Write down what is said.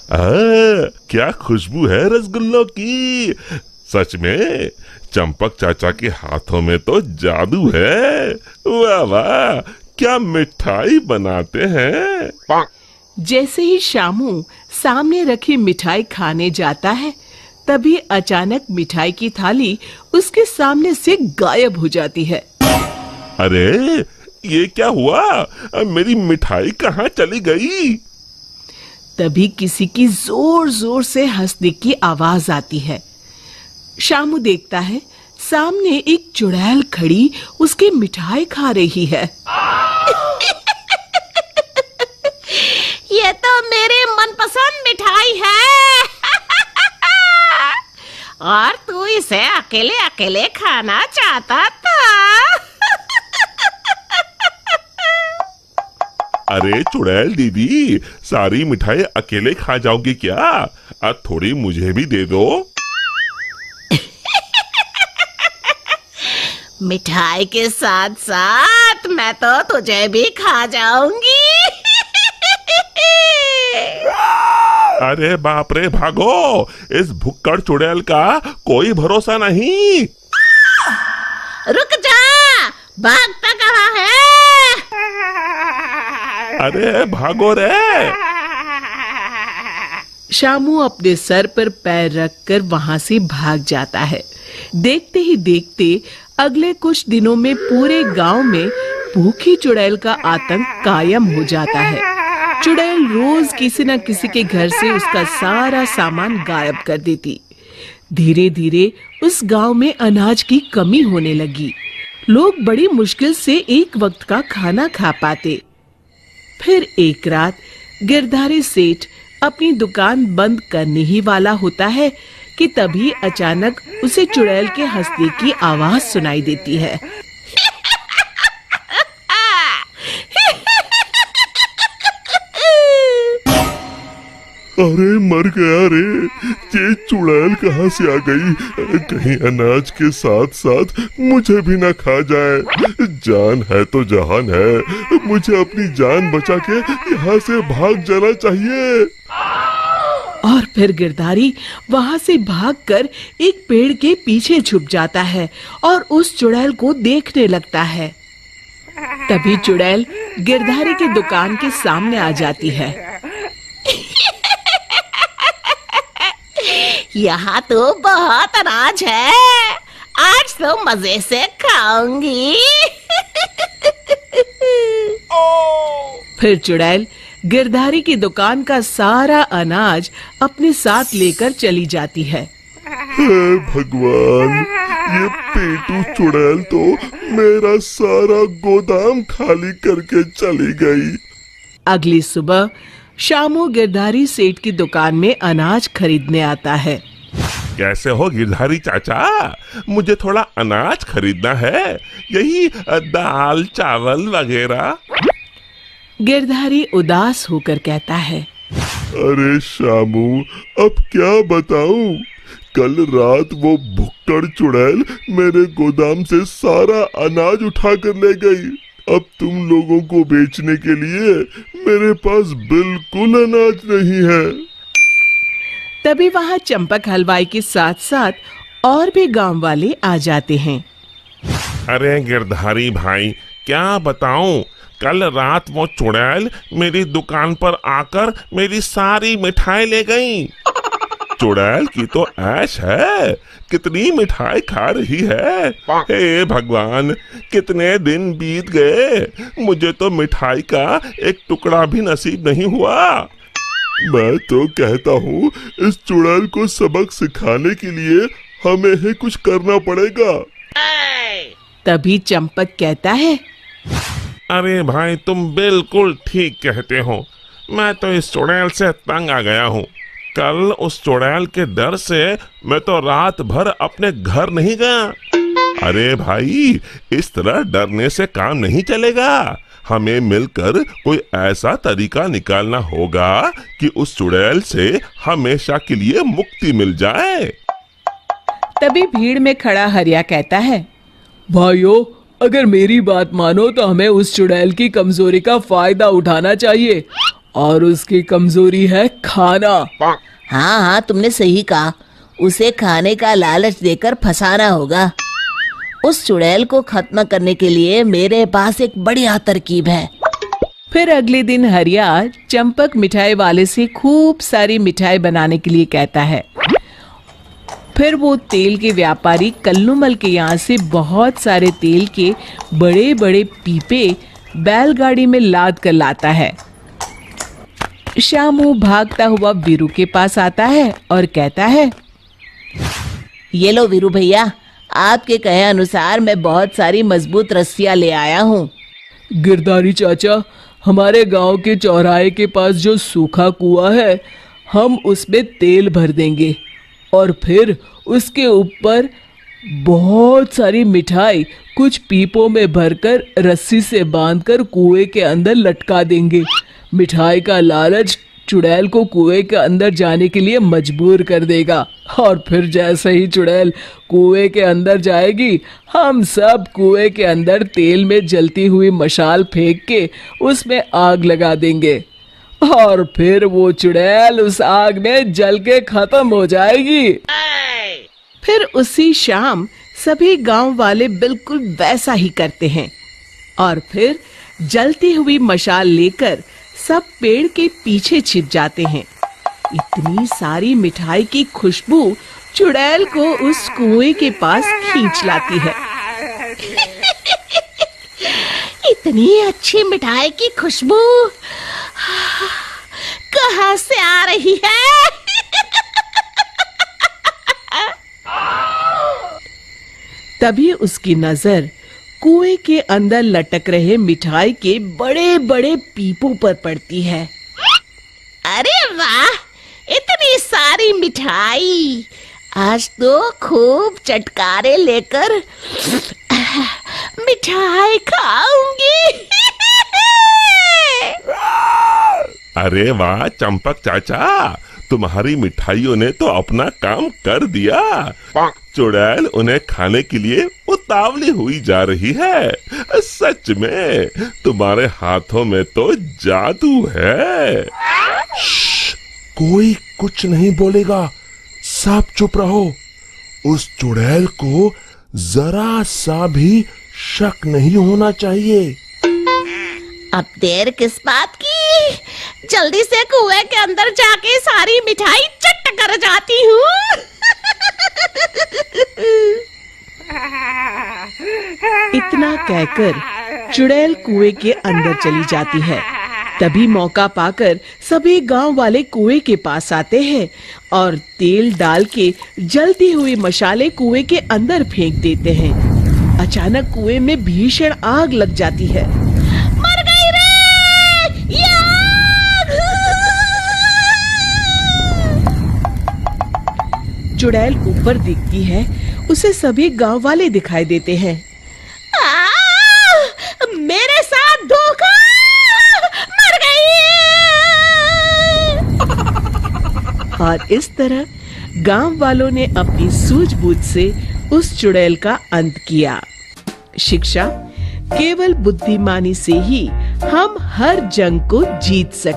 क्या खुशबू है रसगुल्लों की। सच में चंपक चाचा के हाथों में तो जादू है। वाह वाह, क्या मिठाई बनाते हैं। जैसे ही शामू सामने रखी मिठाई खाने जाता है, तभी अचानक मिठाई की थाली उसके सामने से गायब हो जाती है। अरे ये क्या हुआ, मेरी मिठाई कहाँ चली गई। तभी किसी की जोर जोर से हंसने की आवाज आती है। शामू देखता है सामने एक चुड़ैल खड़ी उसकी मिठाई खा रही है। ये तो मेरी मनपसंद मिठाई है। और तू इसे अकेले अकेले खाना चाहता था। अरे चुड़ैल दीदी, सारी मिठाई अकेले खा जाओगी क्या? अब थोड़ी मुझे भी दे दो। मिठाई के साथ साथ मैं तो तुझे भी खा जाऊंगी। अरे बाप रे, भागो, इस भुक्कड़ चुड़ैल का कोई भरोसा नहीं। रुक जा, भागता कहाँ है? अरे भागो रे। शामू अपने सर पर पैर रखकर वहां से भाग जाता है। देखते ही देखते अगले कुछ दिनों में पूरे गांव में भूखी चुड़ैल का आतंक कायम हो जाता है। चुड़ैल रोज किसी न किसी के घर से उसका सारा सामान गायब कर देती। धीरे धीरे उस गांव में अनाज की कमी होने लगी। लोग बड़ी मुश्किल से एक वक्त का खाना खा पाते। फिर एक रात गिरधारी सेठ अपनी दुकान बंद करने ही वाला होता है कि तभी अचानक उसे चुड़ैल के हंसने की आवाज सुनाई देती है। अरे मर गया रे, ये चुड़ैल कहाँ से आ गई? कहीं अनाज के साथ साथ मुझे भी ना खा जाए। जान है तो जहान है, मुझे अपनी जान बचा के यहाँ से भाग जाना चाहिए। और फिर गिरधारी वहां से भागकर एक पेड़ के पीछे छुप जाता है और उस चुड़ैल को देखने लगता है। तभी चुड़ैल गिरधारी की दुकान के सामने आ जाती है। यहाँ तो बहुत अनाज है, आज तो मजे से खाऊंगी। फिर चुड़ैल गिरधारी की दुकान का सारा अनाज अपने साथ लेकर चली जाती है। हे भगवान, ये पेटू चुड़ैल तो मेरा सारा गोदाम खाली करके चली गई। अगली सुबह शामू गिरधारी सेठ की दुकान में अनाज खरीदने आता है। कैसे हो गिरधारी चाचा, मुझे थोड़ा अनाज खरीदना है, यही दाल चावल वगैरह। गिरधारी उदास होकर कहता है, अरे शामू, अब क्या बताऊं? कल रात वो भुक्कड़ चुड़ैल मेरे गोदाम से सारा अनाज उठा कर ले गई। अब तुम लोगों को बेचने के लिए मेरे पास बिल्कुल अनाज नहीं है। तभी वहां चंपक हलवाई के साथ साथ और भी गांव वाले आ जाते हैं। अरे गिरधारी भाई, क्या बताऊं, कल रात वो चुड़ैल मेरी दुकान पर आकर मेरी सारी मिठाई ले गई। चुड़ैल की तो ऐश है, कितनी मिठाई खा रही है। हे भगवान, कितने दिन बीत गए, मुझे तो मिठाई का एक टुकड़ा भी नसीब नहीं हुआ। मैं तो कहता हूँ इस चुड़ैल को सबक सिखाने के लिए हमें ही कुछ करना पड़ेगा। तभी चंपक कहता है, अरे भाई, तुम बिल्कुल ठीक कहते हो। मैं तो इस चुड़ैल से तंग आ गया हूँ। कल उस चुड़ैल के डर से मैं तो रात भर अपने घर नहीं गया। अरे भाई, इस तरह डरने से काम नहीं चलेगा। हमें मिलकर कोई ऐसा तरीका निकालना होगा कि उस चुड़ैल से हमेशा के लिए मुक्ति मिल जाए। तभी भीड़ में खड़ा हरिया कहता है, भाइयों, अगर मेरी बात मानो तो हमें उस चुड़ैल की कमजोरी का फायदा उठाना चाहिए और उसकी कमजोरी है खाना। हाँ हाँ, तुमने सही कहा। उसे खाने का लालच देकर फंसाना होगा। उस चुड़ैल को खत्म करने के लिए मेरे पास एक बढ़िया तरकीब है। फिर अगले दिन हरिया चंपक मिठाई वाले से खूब सारी मिठाई बनाने के लिए कहता है। फिर वो तेल के व्यापारी कल्लूमल के यहाँ से बहुत सारे तेल के बड़े बड़े पीपे बैलगाड़ी में लाद कर लाता है। शामू भागता हुआ वीरू के पास आता है और कहता है, ये लो वीरू भैया, आपके कहे अनुसार मैं बहुत सारी मजबूत रस्सियां ले आया हूँ। गिरधारी चाचा, हमारे गांव के चौराहे के पास जो सूखा कुआं है, हम उसमें तेल भर देंगे और फिर उसके ऊपर बहुत सारी मिठाई कुछ पीपों में भरकर रस्सी से बांधकर कुएं के अंदर लटका देंगे। मिठाई का लालच चुड़ैल को कुएं के अंदर जाने के लिए मजबूर कर देगा और फिर जैसे ही चुड़ैल कुएं के अंदर जाएगी, हम सब कुएं के अंदर तेल में जलती हुई मशाल फेंक के उसमें आग लगा देंगे और फिर वो चुड़ैल उस आग में जल के खत्म हो जाएगी। फिर उसी शाम सभी गांव वाले बिल्कुल वैसा ही करते हैं और फिर जलती हुई मशाल लेकर सब पेड़ के पीछे छिप जाते हैं। इतनी सारी मिठाई की खुशबू चुड़ैल को उस कुएं के पास खींच लाती है। इतनी अच्छी मिठाई की खुशबू कहाँ से आ रही है? तभी उसकी नजर कुएं के अंदर लटक रहे मिठाई के बड़े बड़े पीपों पर पड़ती है। अरे वाह, इतनी सारी मिठाई! आज तो खूब चटकारे लेकर मिठाई खाऊंगी। अरे वाह चंपक चाचा, तुम्हारी मिठाइयों ने तो अपना काम कर दिया। चुड़ैल उन्हें खाने के लिए उतावली हुई जा रही है। सच में तुम्हारे हाथों में तो जादू है। कोई कुछ नहीं बोलेगा, सब चुप रहो। उस चुड़ैल को जरा सा भी शक नहीं होना चाहिए। अब देर किस बात की? जल्दी से कुएं के अंदर जाके सारी मिठाई चट कर जाती हूँ। इतना कहकर चुड़ैल कुएं के अंदर चली जाती है। तभी मौका पाकर सभी गांव वाले कुएं के पास आते हैं और तेल डाल के जलती हुई मशाले कुएं के अंदर फेंक देते हैं। अचानक कुएं में भीषण आग लग जाती है। मर गई रे! ये आग! चुड़ैल ऊपर दिखती है, उसे सभी गांव वाले दिखाई देते हैं। मेरे साथ धोखा! मर गई! और इस तरह गांव वालों ने अपनी सूझबूझ से उस चुड़ैल का अंत किया। शिक्षा, केवल बुद्धिमानी से ही हम हर जंग को जीत सकते हैं।